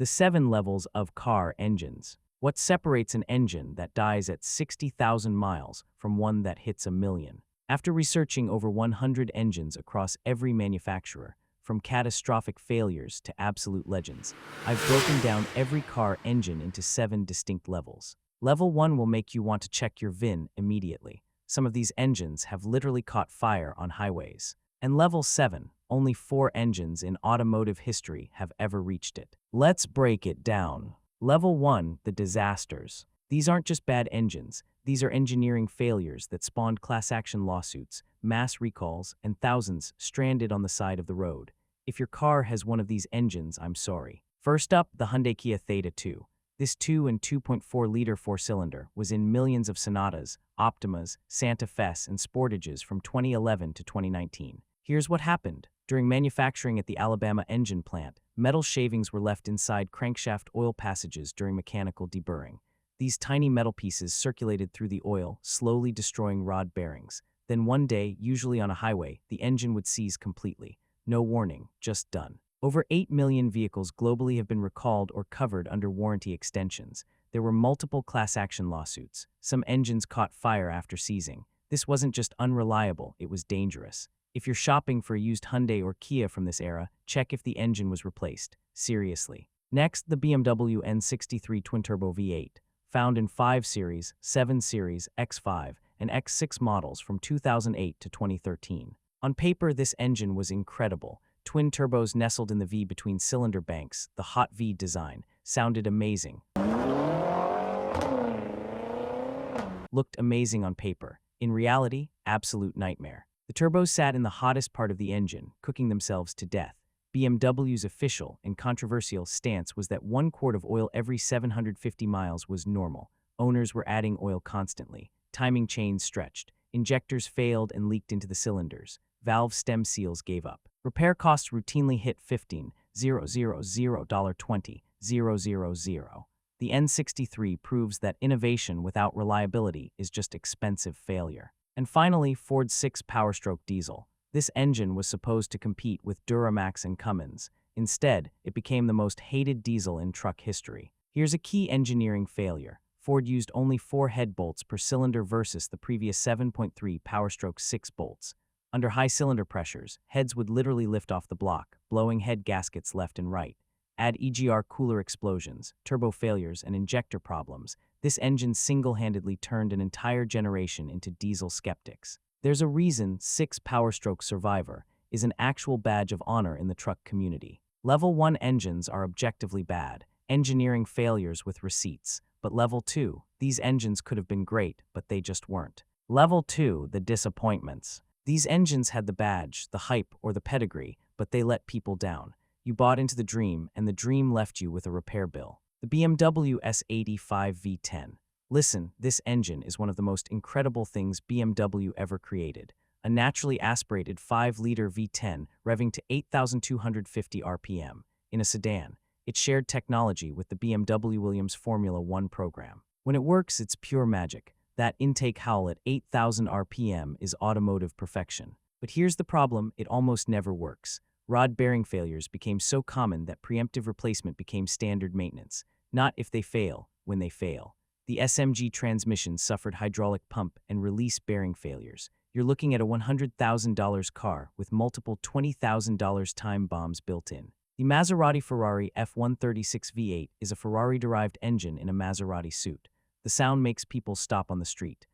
The 7 levels of car engines. What separates an engine that dies at 60,000 miles from one that hits 1,000,000? After researching over 100 engines across every manufacturer, from catastrophic failures to absolute legends, I've broken down every car engine into 7 distinct levels. Level 1 will make you want to check your VIN immediately. Some of these engines have literally caught fire on highways. And level 7, only 4 engines in automotive history have ever reached it. Let's break it down. Level 1, the disasters. These aren't just bad engines, these are engineering failures that spawned class action lawsuits, mass recalls, and thousands stranded on the side of the road. If your car has one of these engines, I'm sorry. First up, the Hyundai-Kia Theta II. This 2 and 2.4-liter four-cylinder was in millions of Sonatas, Optimas, Santa Fes, and Sportages from 2011 to 2019. Here's what happened. During manufacturing at the Alabama engine plant, metal shavings were left inside crankshaft oil passages during mechanical deburring. These tiny metal pieces circulated through the oil, slowly destroying rod bearings. Then one day, usually on a highway, the engine would seize completely. No warning, just done. Over 8 million vehicles globally have been recalled or covered under warranty extensions. There were multiple class action lawsuits. Some engines caught fire after seizing. This wasn't just unreliable, it was dangerous. If you're shopping for a used Hyundai or Kia from this era, check if the engine was replaced. Seriously. Next, the BMW N63 twin-turbo V8. Found in 5 Series, 7 Series, X5, and X6 models from 2008 to 2013. On paper, this engine was incredible. Twin turbos nestled in the V between cylinder banks, the hot V design, sounded amazing. Looked amazing on paper. In reality, absolute nightmare. The turbos sat in the hottest part of the engine, cooking themselves to death. BMW's official and controversial stance was that 1 quart of oil every 750 miles was normal. Owners were adding oil constantly. Timing chains stretched. Injectors failed and leaked into the cylinders. Valve stem seals gave up. Repair costs routinely hit $15,000, $20,000. The N63 proves that innovation without reliability is just expensive failure. And finally, Ford's 6 Powerstroke diesel. This engine was supposed to compete with Duramax and Cummins. Instead, it became the most hated diesel in truck history. Here's a key engineering failure. Ford used only 4 head bolts per cylinder versus the previous 7.3 Powerstroke 6 bolts. Under high cylinder pressures, heads would literally lift off the block, blowing head gaskets left and right. Add EGR cooler explosions, turbo failures, and injector problems. This engine single-handedly turned an entire generation into diesel skeptics. There's a reason 6 Powerstroke Survivor is an actual badge of honor in the truck community. Level 1 engines are objectively bad, engineering failures with receipts. But Level 2, these engines could have been great, but they just weren't. Level 2, the disappointments. These engines had the badge, the hype, or the pedigree, but they let people down. You bought into the dream, and the dream left you with a repair bill. The BMW S85 V10. Listen, this engine is one of the most incredible things BMW ever created. A naturally aspirated 5-liter V10 revving to 8,250 RPM. In a sedan, it shared technology with the BMW Williams Formula One program. When it works, it's pure magic. That intake howl at 8,000 RPM is automotive perfection. But here's the problem, it almost never works. Rod bearing failures became so common that preemptive replacement became standard maintenance. Not if they fail, when they fail. The SMG transmission suffered hydraulic pump and release bearing failures. You're looking at a $100,000 car with multiple $20,000 time bombs built in. The Maserati Ferrari F136 V8 is a Ferrari-derived engine in a Maserati suit. The sound makes people stop on the street.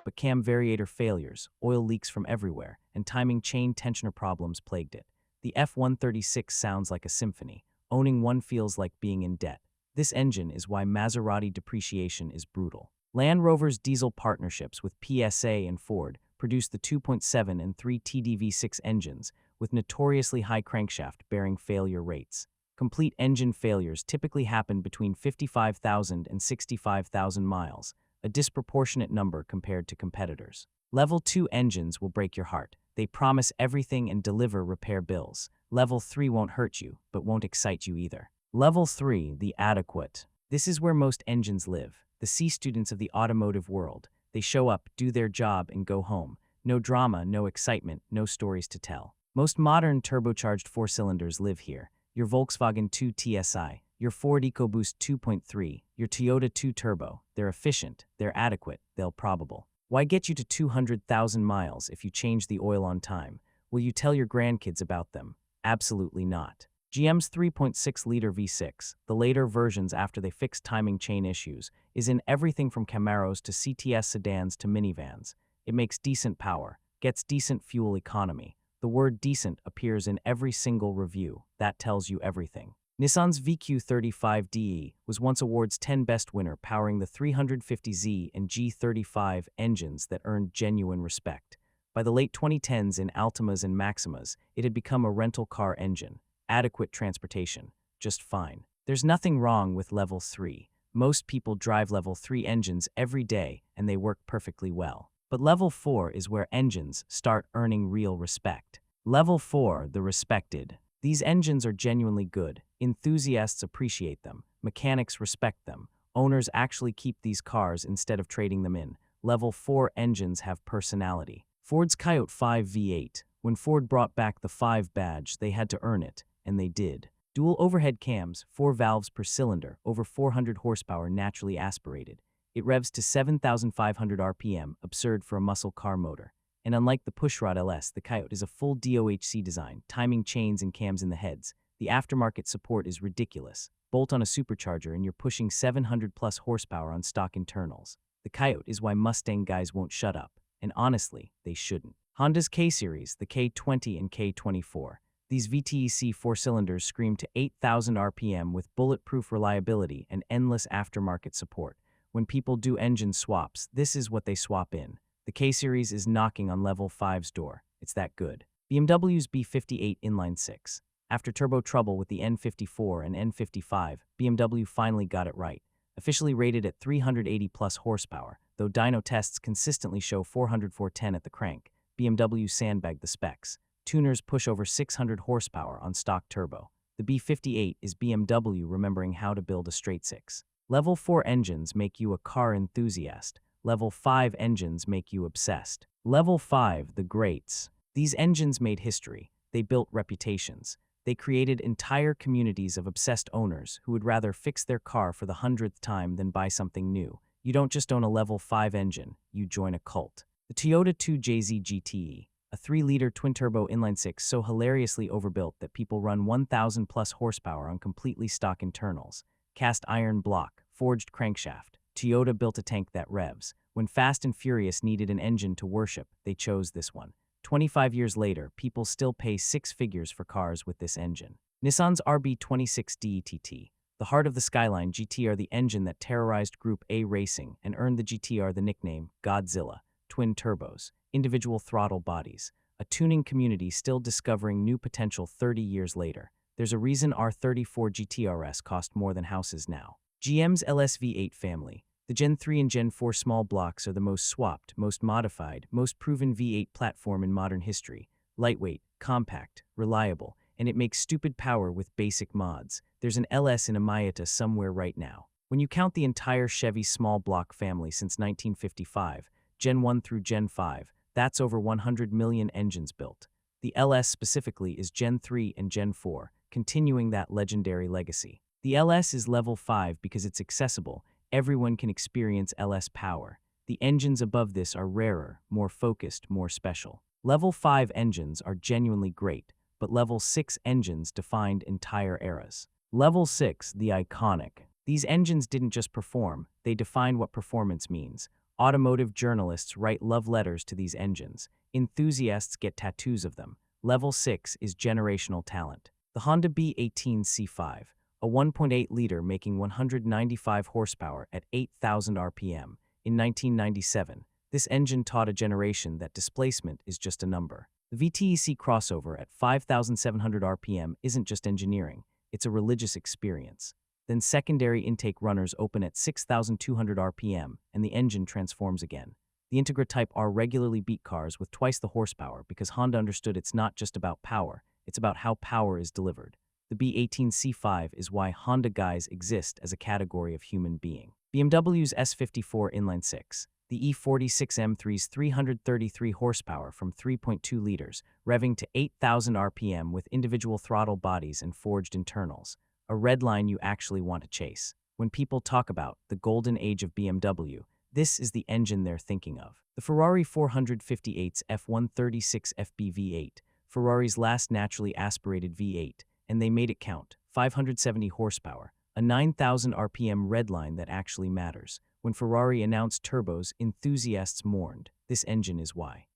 But cam variator failures, oil leaks from everywhere, and timing chain tensioner problems plagued it. The F136 sounds like a symphony. Owning one feels like being in debt. This engine is why Maserati depreciation is brutal. Land Rover's diesel partnerships with PSA and Ford produced the 2.7 and 3 TDV6 engines with notoriously high crankshaft bearing failure rates. Complete engine failures typically happen between 55,000 and 65,000 miles, a disproportionate number compared to competitors. Level 2 engines will break your heart. They promise everything and deliver repair bills. Level 3 won't hurt you, but won't excite you either. Level 3, the adequate. This is where most engines live, the C students of the automotive world. They show up, do their job, and go home. No drama, no excitement, no stories to tell. Most modern turbocharged four-cylinders live here. Your Volkswagen 2 TSI, your Ford EcoBoost 2.3, your Toyota 2 Turbo. They're efficient, they're adequate, they're probable. Why get you to 200,000 miles if you change the oil on time? Will you tell your grandkids about them? Absolutely not. GM's 3.6-liter V6, the later versions after they fixed timing chain issues, is in everything from Camaros to CTS sedans to minivans. It makes decent power, gets decent fuel economy. The word decent appears in every single review. That tells you everything. Nissan's VQ35DE was once award's 10 best winner, powering the 350Z and G35 engines that earned genuine respect. By the late 2010s in Altimas and Maximas, it had become a rental car engine. Adequate transportation, just fine. There's nothing wrong with Level 3. Most people drive Level 3 engines every day and they work perfectly well. But Level 4 is where engines start earning real respect. Level 4, the respected. These engines are genuinely good. Enthusiasts appreciate them. Mechanics respect them. Owners actually keep these cars instead of trading them in. Level 4 engines have personality. Ford's Coyote 5 V8. When Ford brought back the 5 badge, they had to earn it, and they did. Dual overhead cams, 4 valves per cylinder, over 400 horsepower naturally aspirated. It revs to 7,500 RPM, absurd for a muscle car motor. And unlike the pushrod LS, the Coyote is a full DOHC design, timing chains and cams in the heads. The aftermarket support is ridiculous. Bolt on a supercharger and you're pushing 700 plus horsepower on stock internals. The Coyote is why Mustang guys won't shut up. And honestly, they shouldn't. Honda's K-Series, the K20 and K24. These VTEC 4-cylinders scream to 8,000 RPM with bulletproof reliability and endless aftermarket support. When people do engine swaps, this is what they swap in. The K-Series is knocking on Level 5's door. It's that good. BMW's B58 inline-6. After turbo trouble with the N54 and N55, BMW finally got it right. Officially rated at 380 plus horsepower, though dyno tests consistently show 400-410 at the crank. BMW sandbagged the specs. Tuners push over 600 horsepower on stock turbo. The B58 is BMW remembering how to build a straight-six. Level 4 engines make you a car enthusiast. Level 5 engines make you obsessed. Level 5, the greats. These engines made history. They built reputations. They created entire communities of obsessed owners who would rather fix their car for the 100th time than buy something new. You don't just own a Level 5 engine, you join a cult. The Toyota 2 JZ GTE, a 3-liter twin-turbo inline-6 so hilariously overbuilt that people run 1,000 plus horsepower on completely stock internals. Cast iron block, forged crankshaft. Toyota built a tank that revs. When Fast and Furious needed an engine to worship, they chose this one. 25 years later, people still pay 6 figures for cars with this engine. Nissan's RB26 DETT. The heart of the Skyline GTR, the engine that terrorized Group A racing and earned the GTR the nickname Godzilla. Twin turbos, individual throttle bodies. A tuning community still discovering new potential 30 years later. There's a reason R34 GTRS cost more than houses now. GM's LSV8 family. The Gen 3 and Gen 4 small blocks are the most swapped, most modified, most proven V8 platform in modern history. Lightweight, compact, reliable, and it makes stupid power with basic mods. There's an LS in a Mayata somewhere right now. When you count the entire Chevy Small Block family since 1955, Gen 1 through Gen 5, that's over 100 million engines built. The LS specifically is Gen 3 and Gen 4, continuing that legendary legacy. The LS is Level 5 because it's accessible. Everyone can experience LS power. The engines above this are rarer, more focused, more special. Level 5 engines are genuinely great, but Level 6 engines defined entire eras. Level 6, the iconic. These engines didn't just perform, they defined what performance means. Automotive journalists write love letters to these engines. Enthusiasts get tattoos of them. Level 6 is generational talent. The Honda B18 C5, a 1.8-liter making 195 horsepower at 8,000 RPM. In 1997, this engine taught a generation that displacement is just a number. The VTEC crossover at 5,700 RPM isn't just engineering, it's a religious experience. Then secondary intake runners open at 6,200 RPM, and the engine transforms again. The Integra Type R regularly beat cars with twice the horsepower because Honda understood it's not just about power, it's about how power is delivered. The B18 C5 is why Honda guys exist as a category of human being. BMW's S54 inline-6. The E46 M3's 333 horsepower from 3.2 liters, revving to 8,000 RPM with individual throttle bodies and forged internals. A red line you actually want to chase. When people talk about the golden age of BMW, this is the engine they're thinking of. The Ferrari 458's F136 FB V8, Ferrari's last naturally aspirated V8, and they made it count. 570 horsepower, a 9,000 RPM red line that actually matters. When Ferrari announced turbos, enthusiasts mourned. This engine is why.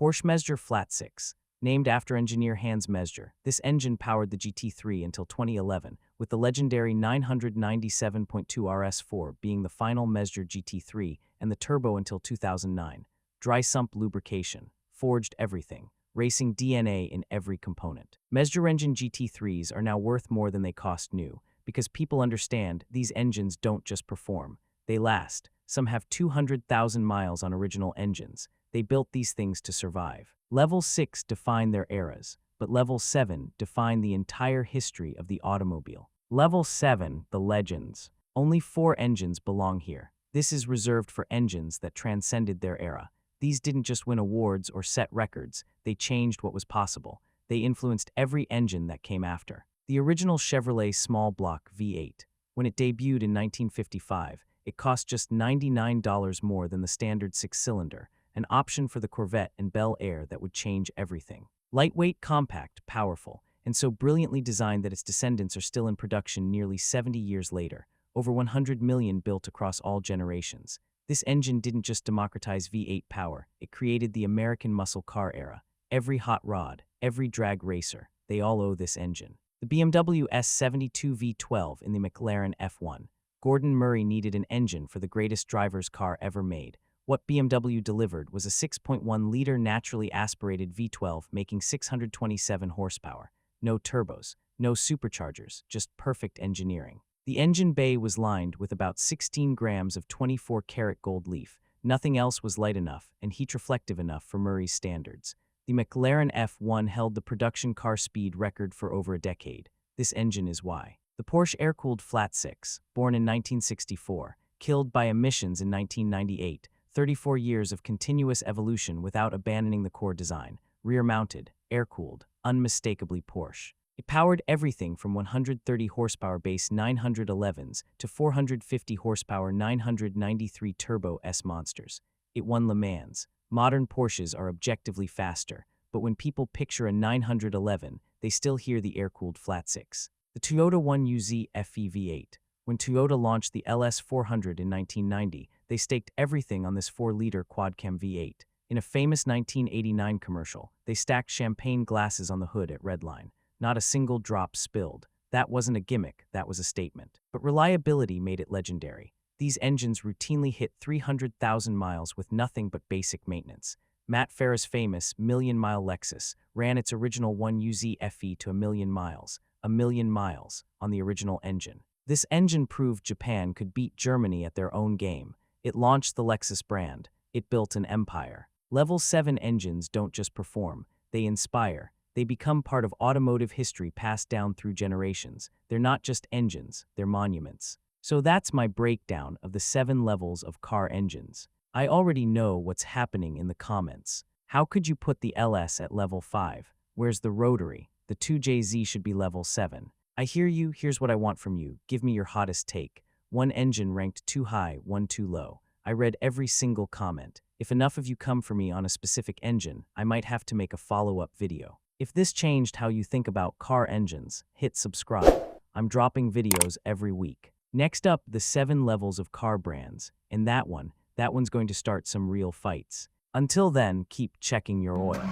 Porsche Mezger Flat 6. Named after engineer Hans Mezger, this engine powered the GT3 until 2011, with the legendary 997.2 RS4 being the final Mezger GT3 and the turbo until 2009. Dry sump lubrication, forged everything, racing DNA in every component. Mezger engine GT3s are now worth more than they cost new, because people understand these engines don't just perform, they last. Some have 200,000 miles on original engines. They built these things to survive. Level 6 defined their eras, but Level 7 defined the entire history of the automobile. Level 7, the legends. Only 4 engines belong here. This is reserved for engines that transcended their era. These didn't just win awards or set records, they changed what was possible. They influenced every engine that came after. The original Chevrolet Small Block V8. When it debuted in 1955, it cost just $99 more than the standard 6-cylinder, an option for the Corvette and Bel Air that would change everything. Lightweight, compact, powerful, and so brilliantly designed that its descendants are still in production nearly 70 years later, over 100 million built across all generations. This engine didn't just democratize V8 power, it created the American muscle car era. Every hot rod, every drag racer, they all owe this engine. The BMW S72 V12 in the McLaren F1. Gordon Murray needed an engine for the greatest driver's car ever made. What BMW delivered was a 6.1-liter naturally aspirated V12 making 627 horsepower. No turbos, no superchargers, just perfect engineering. The engine bay was lined with about 16 grams of 24-karat gold leaf. Nothing else was light enough and heat-reflective enough for Murray's standards. The McLaren F1 held the production car speed record for over a decade. This engine is why. The Porsche air-cooled Flat 6, born in 1964, killed by emissions in 1998, 34 years of continuous evolution without abandoning the core design, rear-mounted, air-cooled, unmistakably Porsche. It powered everything from 130 horsepower base 911s to 450 horsepower 993 turbo S monsters. It won Le Mans. Modern Porsches are objectively faster, but when people picture a 911, they still hear the air-cooled Flat 6. The Toyota 1UZ FE V8. When Toyota launched the LS400 in 1990, they staked everything on this 4-liter quad-cam V8. In a famous 1989 commercial, they stacked champagne glasses on the hood at Redline. Not a single drop spilled. That wasn't a gimmick, that was a statement. But reliability made it legendary. These engines routinely hit 300,000 miles with nothing but basic maintenance. Matt Farah's famous million-mile Lexus ran its original 1UZ FE to 1,000,000 miles. 1,000,000 miles on the original engine. This engine proved Japan could beat Germany at their own game. It launched the Lexus brand. It built an empire. Level 7 engines don't just perform, they inspire. They become part of automotive history passed down through generations. They're not just engines, they're monuments. So that's my breakdown of the 7 levels of car engines. I already know what's happening in the comments. How could you put the LS at level 5? Where's the rotary? The 2JZ should be level 7. I hear you, here's what I want from you. Give me your hottest take. One engine ranked too high, one too low. I read every single comment. If enough of you come for me on a specific engine, I might have to make a follow-up video. If this changed how you think about car engines, hit subscribe. I'm dropping videos every week. Next up, the 7 levels of car brands. And that one's going to start some real fights. Until then, keep checking your oil.